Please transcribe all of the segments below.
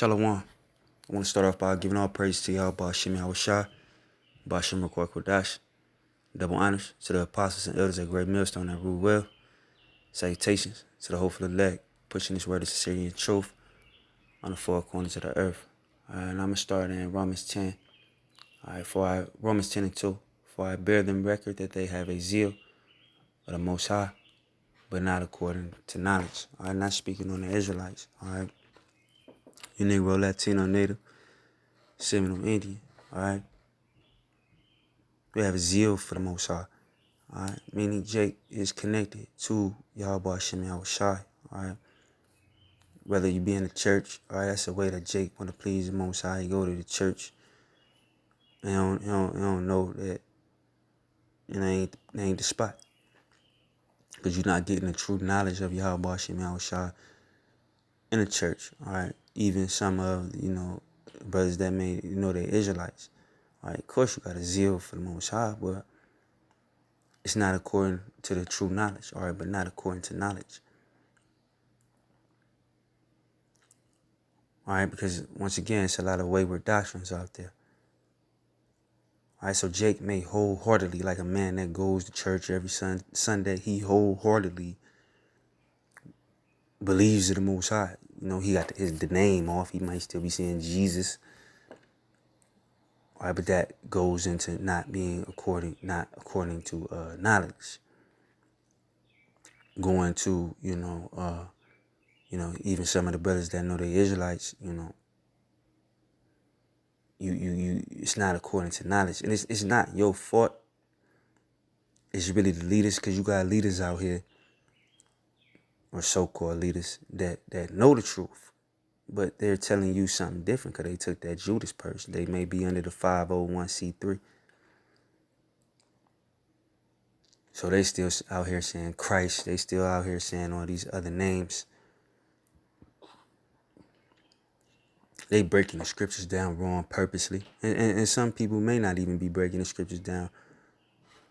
Shalom. I want to start off by giving all praise to Yahweh Shem Yahushua, Bashem Rakor Kodash. Double honors to the apostles and elders at Great Millstone that rule well. Salutations to the hopeful elect, pushing this word of sincerity and truth on the four corners of the earth. And I'm going to start in Romans 10. Romans 10 and 2. For I bear them record that they have a zeal of the Most High, but not according to knowledge. I'm not speaking on the Israelites. All right. You Negro, Latino, Native, Seminole, Indian. All right. We have a zeal for the Most High. All right. Meaning Jake is connected to Yahweh Shem Yahushua. All right. Whether you be in the church, all right, that's a way that Jake want to please the Most High. He go to the church. And he don't know that ain't the spot. Because you're not getting the true knowledge of Yahweh Shem Yahushua in the church. All right. Even some of, brothers that may, they're Israelites. All right. Of course, you got a zeal for the Most High, but it's not according to the true knowledge. All right. But not according to knowledge. All right. Because once again, it's a lot of wayward doctrines out there. All right. So Jake may wholeheartedly, like a man that goes to church every Sunday, he wholeheartedly believes in the Most High. He got the name off. He might still be saying Jesus. All right, but that goes into not according to knowledge. Going to, even some of the brothers that know they Israelites, it's not according to knowledge. And it's not your fault. It's really the leaders, because you got leaders out here, or so-called leaders, that know the truth. But they're telling you something different because they took that Judas purse. They may be under the 501c3. So they still out here saying Christ. They still out here saying all these other names. They breaking the scriptures down wrong purposely. And some people may not even be breaking the scriptures down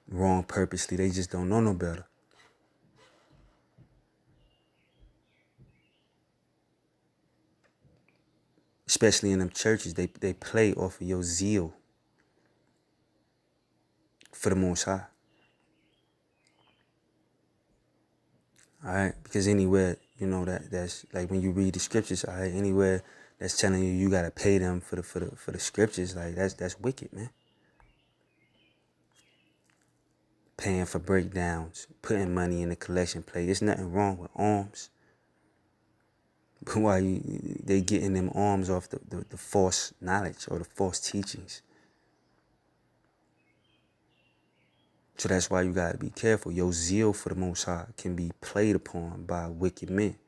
wrong purposely. They just don't know no better. Especially in them churches, they play off of your zeal for the Most High. All right, because anywhere, that's like when you read the scriptures, all right, anywhere that's telling you gotta pay them for the scriptures, like that's wicked, man. Paying for breakdowns, putting money in the collection plate. There's nothing wrong with alms. But why they getting them alms off the false knowledge or the false teachings? So that's why you gotta be careful. Your zeal for the Most High can be played upon by wicked men.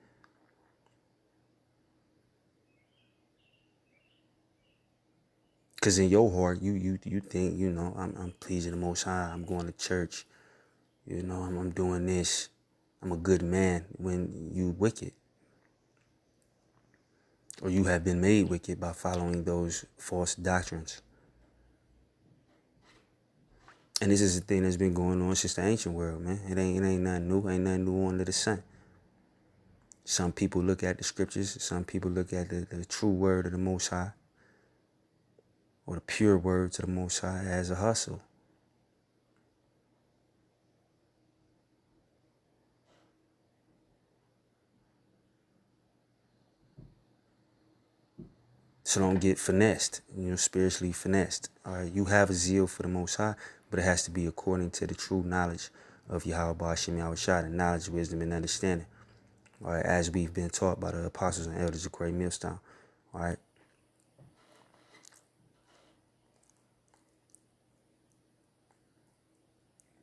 Because in your heart, you think, I'm pleasing the Most High. I'm going to church. I'm doing this. I'm a good man, when you wicked. Or you have been made wicked by following those false doctrines. And this is the thing that's been going on since the ancient world, man. It ain't nothing new. Ain't nothing new under the sun. Some people look at the scriptures. Some people look at the true word of the Most High, or the pure words of the Most High, as a hustle. So don't get finessed, spiritually finessed. All right, you have a zeal for the Most High, but it has to be according to the true knowledge of Yahweh Shem Yahushua, the knowledge, wisdom, and understanding. All right, as we've been taught by the apostles and elders of Great Millstone. All right.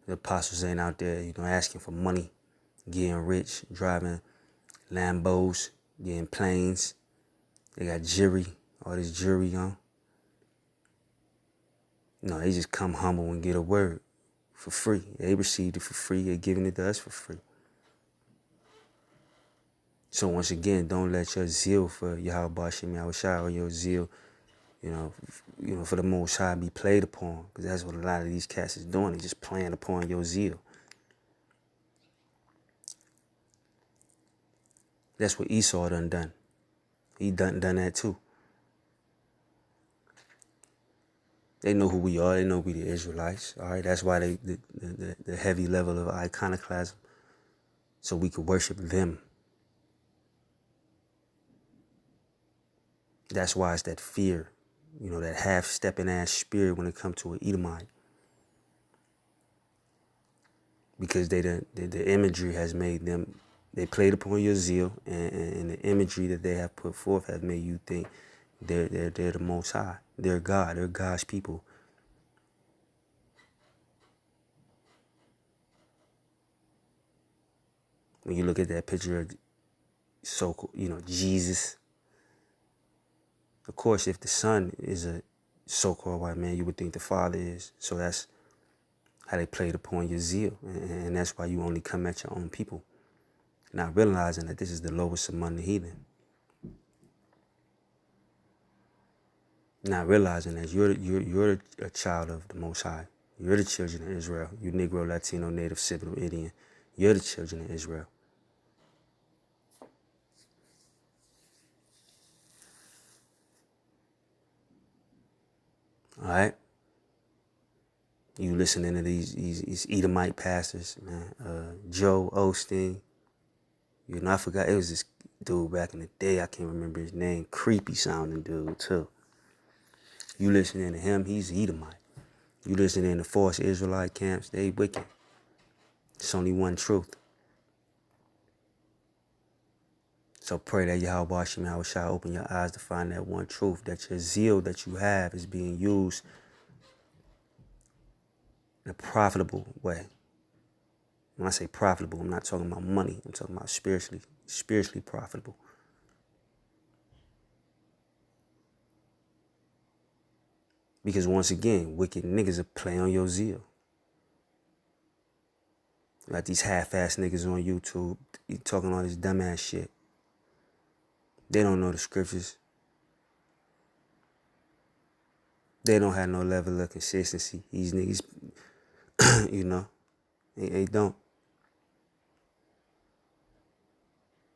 The apostles ain't out there, asking for money, getting rich, driving Lambos, getting planes. They got jewelry, all this jewelry on. No, they just come humble and get a word for free. They received it for free. They're giving it to us for free. So once again, don't let your zeal for Yahweh Shem Yahushua, or your zeal, for the Most High be played upon. Because that's what a lot of these cats is doing. They're just playing upon your zeal. That's what Esau done. He done that too. They know who we are. They know we the Israelites. All right, that's why the heavy level of iconoclasm, so we could worship them. That's why it's that fear, that half-stepping ass spirit when it comes to an Edomite, because the imagery has made them. They played upon your zeal, and the imagery that they have put forth has made you think they're the Most High. They're God. They're God's people. When you look at that picture of Jesus, of course, if the son is a so-called white man, you would think the father is. So that's how they played upon your zeal, and that's why you only come at your own people, not realizing that this is the lowest among the heathen. Not realizing that you're a child of the Most High. You're the children of Israel. You Negro, Latino, Native, Seminole, Indian. You're the children of Israel. All right. You listening to these Edomite pastors, man. Joe Osteen. I forgot, it was this dude back in the day. I can't remember his name. Creepy sounding dude too. You listening to him, he's Edomite. You listening to false Israelite camps, they wicked. It's only one truth. So pray that Yahweh shall open your eyes to find that one truth, that your zeal that you have is being used in a profitable way. When I say profitable, I'm not talking about money. I'm talking about spiritually profitable. Because once again, wicked niggas are playing on your zeal. Like these half-ass niggas on YouTube talking all this dumbass shit. They don't know the scriptures. They don't have no level of consistency. These niggas, they don't.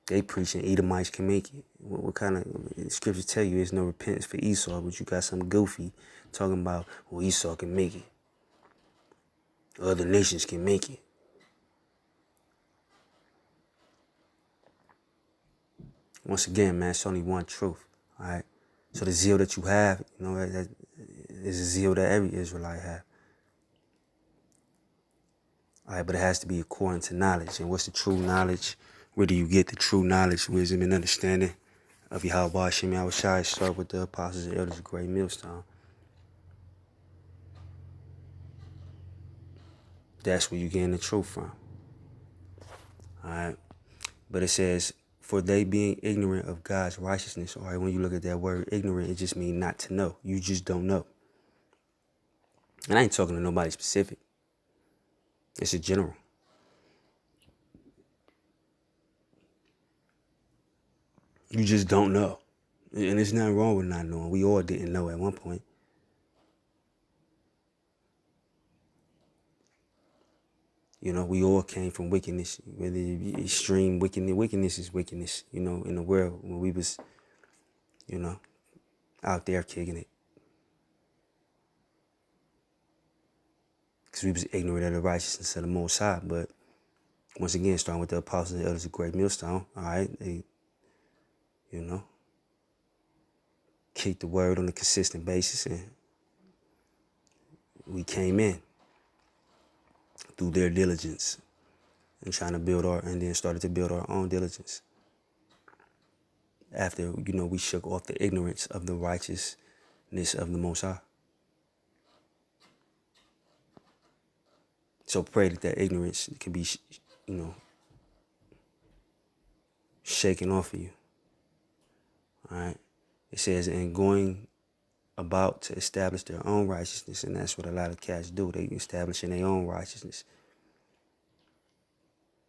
They preaching Edomites can make it. What kind of scriptures tell you there's no repentance for Esau, but you got some goofy talking about, well, Esau can make it. Other nations can make it. Once again, man, it's only one truth, all right? So the zeal that you have, that is a zeal that every Israelite have. All right, but it has to be according to knowledge. And what's the true knowledge? Where do you get the true knowledge, wisdom, and understanding of Yahweh Shem Yahushai? Start with the apostles and elders of Great Millstone. That's where you getting the truth from. All right. But it says, for they being ignorant of God's righteousness. All right, when you look at that word ignorant, it just means not to know. You just don't know. And I ain't talking to nobody specific. It's a general. You just don't know. And there's nothing wrong with not knowing. We all didn't know at one point. We all came from wickedness, whether it be extreme wickedness. Wickedness is wickedness, in the world when we was, out there kicking it. Because we was ignorant of the righteousness of the Most High. But once again, starting with the apostles and elders of Great Millstone, all right, they, kicked the word on a consistent basis, and we came in through their diligence and trying to and then started to build our own diligence. After, we shook off the ignorance of the righteousness of the Most High. So pray that ignorance can be, shaken off of you. All right. It says, and going about to establish their own righteousness, and that's what a lot of cats do. They establishing their own righteousness.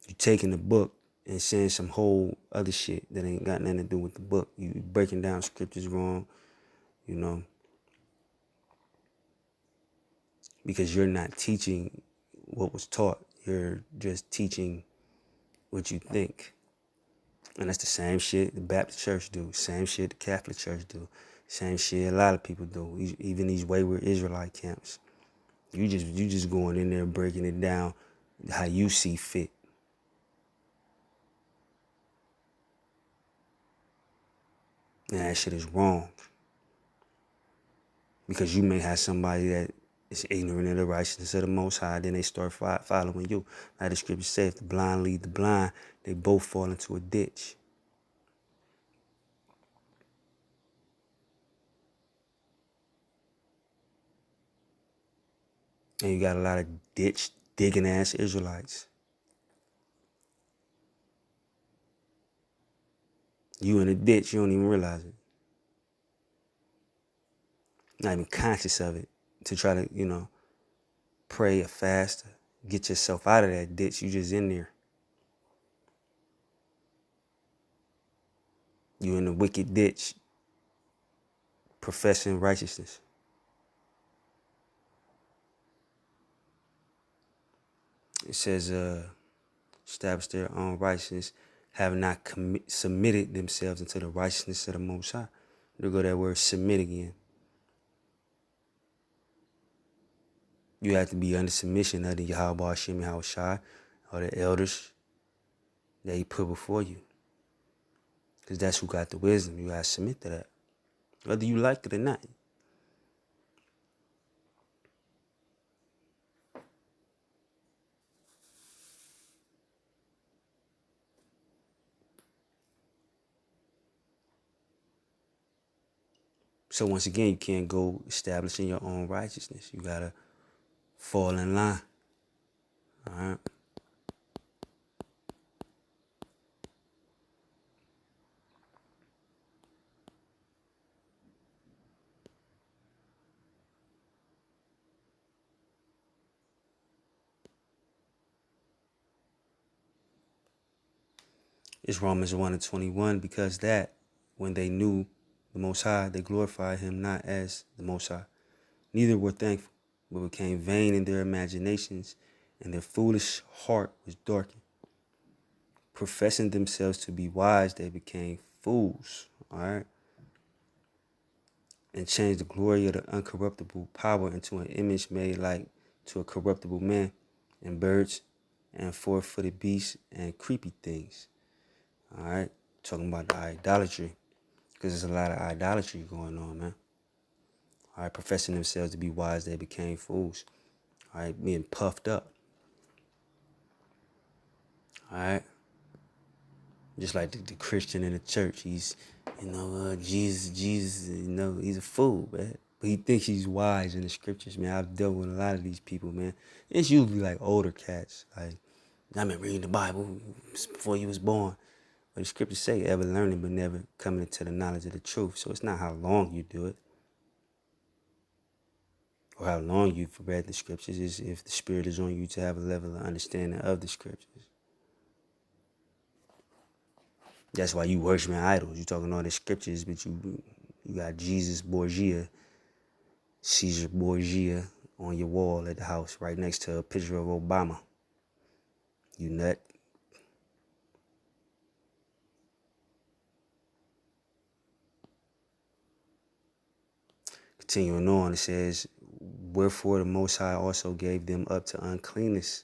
You taking the book and saying some whole other shit that ain't got nothing to do with the book. You breaking down scriptures wrong, because you're not teaching what was taught. You're just teaching what you think. And that's the same shit the Baptist church do, same shit the Catholic church do, Same shit a lot of people do. Even these wayward Israelite camps. You just going in there breaking it down how you see fit. And that shit is wrong. Because you may have somebody that is ignorant of the righteousness of the Most High, then they start following you. Like the scripture says, if the blind lead the blind, they both fall into a ditch. And you got a lot of ditch digging ass Israelites. You in a ditch, you don't even realize it. Not even conscious of it. To try to, pray or fast, get yourself out of that ditch. You just in there. You in the wicked ditch, professing righteousness. It says, establish their own righteousness, have not submitted themselves into the righteousness of the Most High. There go that word submit again. You have to be under submission of the Yahweh Hashem Yahushai or the elders that he put before you. Because that's who got the wisdom. You got to submit to that. Whether you like it or not. So once again, you can't go establishing your own righteousness. You got to fall in line. All right? It's Romans 1:21, because that when they knew the Most High, they glorified him not as the Most High. Neither were thankful, but became vain in their imaginations, and their foolish heart was darkened. Professing themselves to be wise, they became fools. All right? And changed the glory of the uncorruptible power into an image made like to a corruptible man, and birds, and four-footed beasts, and creepy things. All right? Talking about the idolatry. Because there's a lot of idolatry going on, man. All right, professing themselves to be wise, they became fools. All right, being puffed up. All right. Just like the Christian in the church, he's, Jesus, he's a fool, man. But he thinks he's wise in the scriptures, man. I've dealt with a lot of these people, man. It's usually like older cats. Like, I've been reading the Bible before you was born. But the scriptures say, ever learning but never coming into the knowledge of the truth. So it's not how long you do it, or how long you've read the scriptures. Is if the Spirit is on you to have a level of understanding of the scriptures. That's why you worshiping idols. You talking all the scriptures, but you got Jesus Borgia, Caesar Borgia on your wall at the house right next to a picture of Obama. You nut. Continuing on, it says, wherefore the Most High also gave them up to uncleanness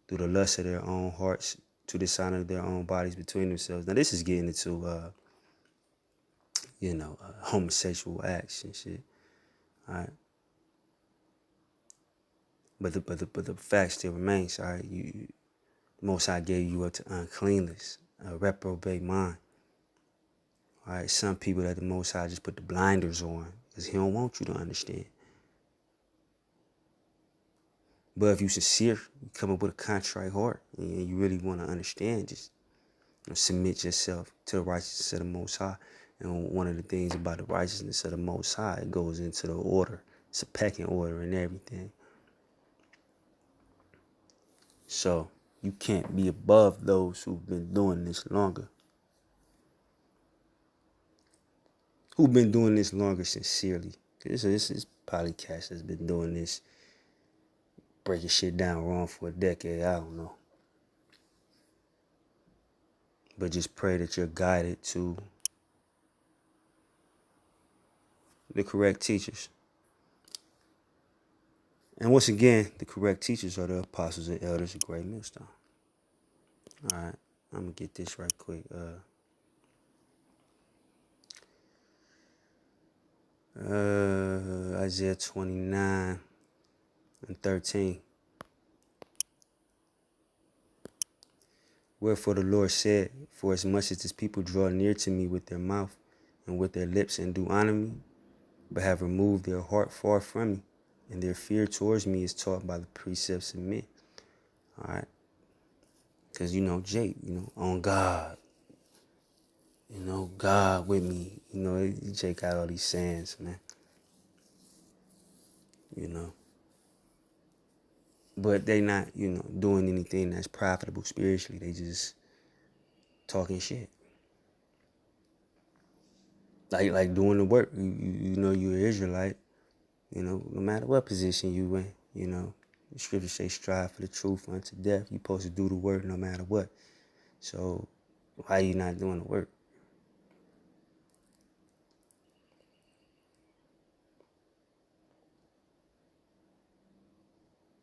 through the lust of their own hearts, to dishonor their own bodies between themselves. Now this is getting into, homosexual acts and shit. All right. But the fact still remains. All right. The Most High gave you up to uncleanness, a reprobate mind. All right. Some people that the Most High just put the blinders on because he don't want you to understand. But if you sincere, you come up with a contrite heart and you really want to understand, just submit yourself to the righteousness of the Most High. And one of the things about the righteousness of the Most High, it goes into the order. It's a pecking order and everything. So you can't be above those who've been doing this longer. Who've been doing this longer sincerely. This is podcast that's been doing this, breaking shit down wrong for a decade. I don't know. But just pray that you're guided to the correct teachers. And once again, the correct teachers are the apostles and elders of Great Millstone. All right, I'm going to get this right quick. Isaiah 29:13. Wherefore the Lord said, for as much as this people draw near to me with their mouth and with their lips and do honor me, but have removed their heart far from me, and their fear towards me is taught by the precepts of men. All right. Because, Jake, on God, God with me. Jake got all these sayings, man. But they not, doing anything that's profitable spiritually. They just talking shit. Like doing the work. You're an Israelite. No matter what position you in, the scriptures say strive for the truth unto death. You're supposed to do the work no matter what. So why are you not doing the work?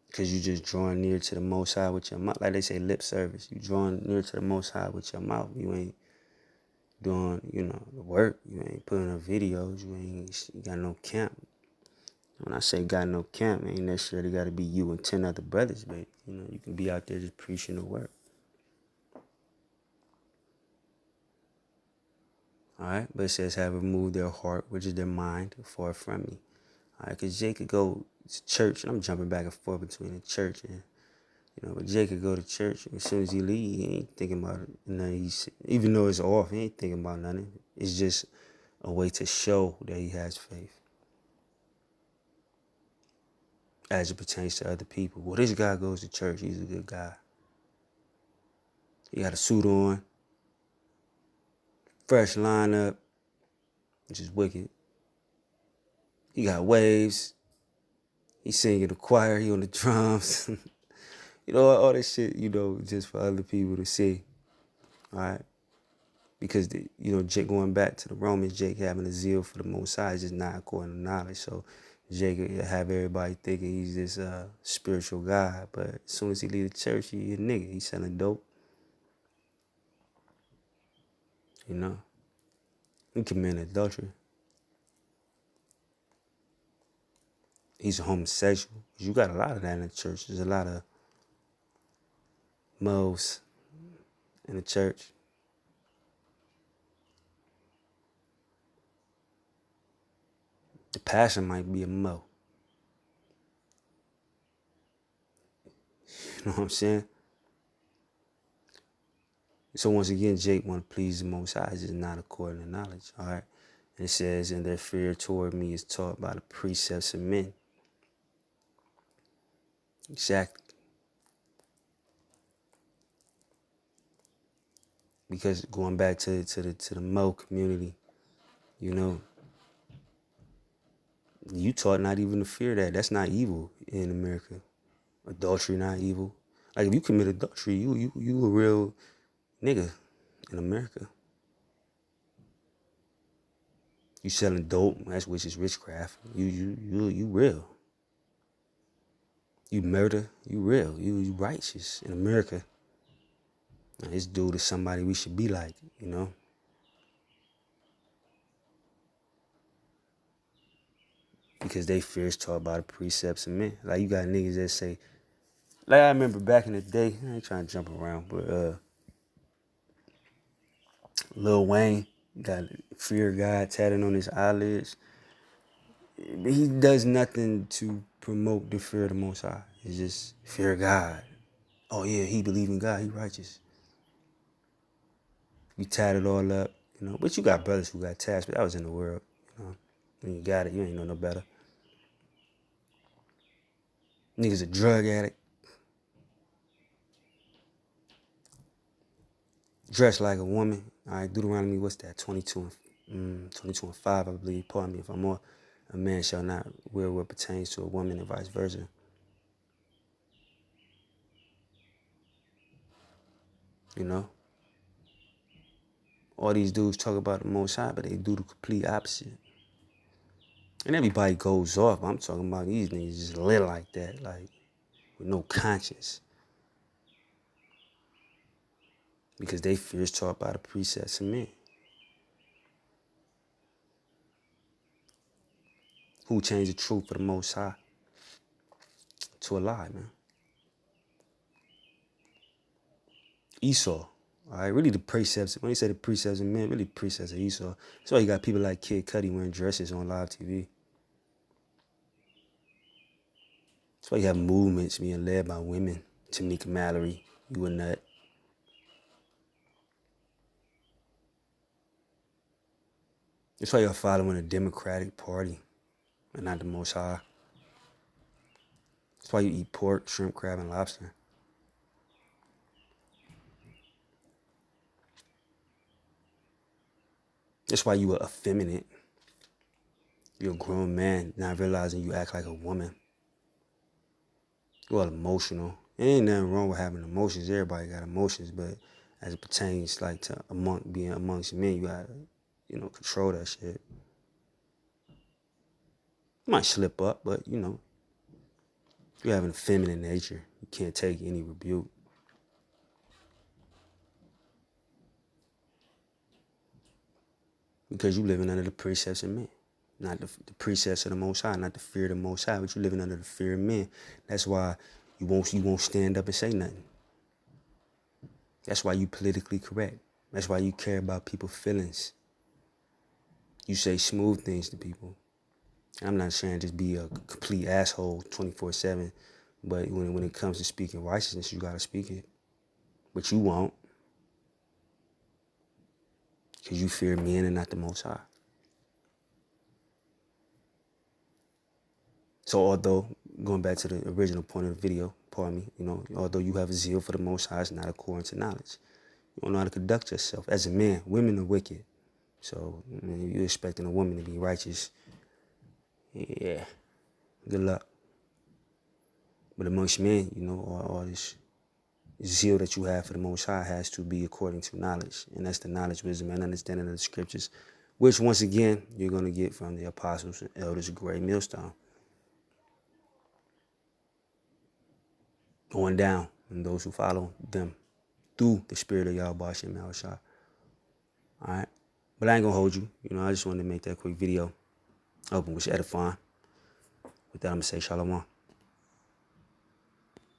Because you just drawing near to the Most High with your mouth. Like they say, lip service. You drawing near to the Most High with your mouth. You ain't doing, the work. You ain't putting up videos. You got no camp. When I say got no camp, it ain't necessarily got to be you and 10 other brothers, but, you can be out there just preaching the work. All right? But it says, have removed their heart, which is their mind, far from me. All right? Because Jay could go to church, and I'm jumping back and forth between the church and, but Jay could go to church, and as soon as he leave, he ain't thinking about it. Even though it's off, he ain't thinking about nothing. It's just a way to show that he has faith as it pertains to other people. Well, this guy goes to church. He's a good guy. He got a suit on, fresh lineup, which is wicked. He got waves. He singing the choir. He on the drums. All this shit, just for other people to see. All right? Because, Jake, going back to the Romans, Jake having a zeal for the Most High is just not according to knowledge. So Jake have everybody thinking he's this spiritual guy. But as soon as he leave the church, he a nigga. He selling dope. He committing adultery. He's a homosexual. You got a lot of that in the church. There's a lot of moles in the church. The pastor might be a mo. You know what I'm saying? So once again, Jake want to please the Most High. It's just not according to knowledge. All right? And it says, and their fear toward me is taught by the precepts of men. Exactly. Because going back to the Mo community, you taught not even to fear that. That's not evil in America. Adultery not evil. Like if you commit adultery, you a real nigga in America. You selling dope, which is witchcraft. You real. You murder, you real. You righteous in America. Now, this dude is somebody we should be like, because they fear is taught by the precepts of men. Like you got niggas that say, like I remember back in the day, I ain't trying to jump around, but Lil Wayne got fear of God tatted on his eyelids. He does nothing to promote the fear of the Most High. It's just fear of God. Oh yeah, he believe in God, he righteous. You tat it all up, But you got brothers who got tats, but that was in the world, When you got it, you ain't know no better. Niggas a drug addict. Dressed like a woman. All right, Deuteronomy, what's that? 22 and 5, I believe. Pardon me if I'm wrong. A man shall not wear what pertains to a woman and vice versa. All these dudes talk about the Most High, but they do the complete opposite. And everybody goes off. I'm talking about these niggas just lit like that, like with no conscience. Because they fears taught by the precepts of men. Who changed the truth for the Most High to a lie, man? Esau. All right, really the precepts. When they say the precepts of men, really the precepts of Esau. That's why you got people like Kid Cudi wearing dresses on live TV. That's why you have movements being led by women. Tamika Mallory, you a nut. That's why you're following the Democratic Party and not the Most High. That's why you eat pork, shrimp, crab, and lobster. That's why you are effeminate. You're a grown man, not realizing you act like a woman. You're all emotional. There ain't nothing wrong with having emotions. Everybody got emotions, but as it pertains like to being amongst men, you gotta, control that shit. You might slip up, but you have a feminine nature. You can't take any rebuke. Because you living under the precepts of men. Not the precepts of the Most High, not the fear of the Most High, but you living under the fear of men. That's why you won't stand up and say nothing. That's why you politically correct. That's why you care about people's feelings. You say smooth things to people. I'm not saying just be a complete asshole 24/7, but when it comes to speaking righteousness, you gotta speak it. But you won't, because you fear men and not the Most High. So although, going back to the original point of the video, although you have a zeal for the Most High, it's not according to knowledge. You don't know how to conduct yourself. As a man, women are wicked. So you're expecting a woman to be righteous. Yeah, good luck. But amongst men, all this zeal that you have for the Most High has to be according to knowledge. And that's the knowledge, wisdom, and understanding of the scriptures, which, once again, you're going to get from the apostles and elders of Great Millstone. Going down, and those who follow them through the spirit of Yahweh Shem Yahushua. All right? But I ain't going to hold you. I just wanted to make that quick video. Open, which edifying. With that, I'm going to say shalom.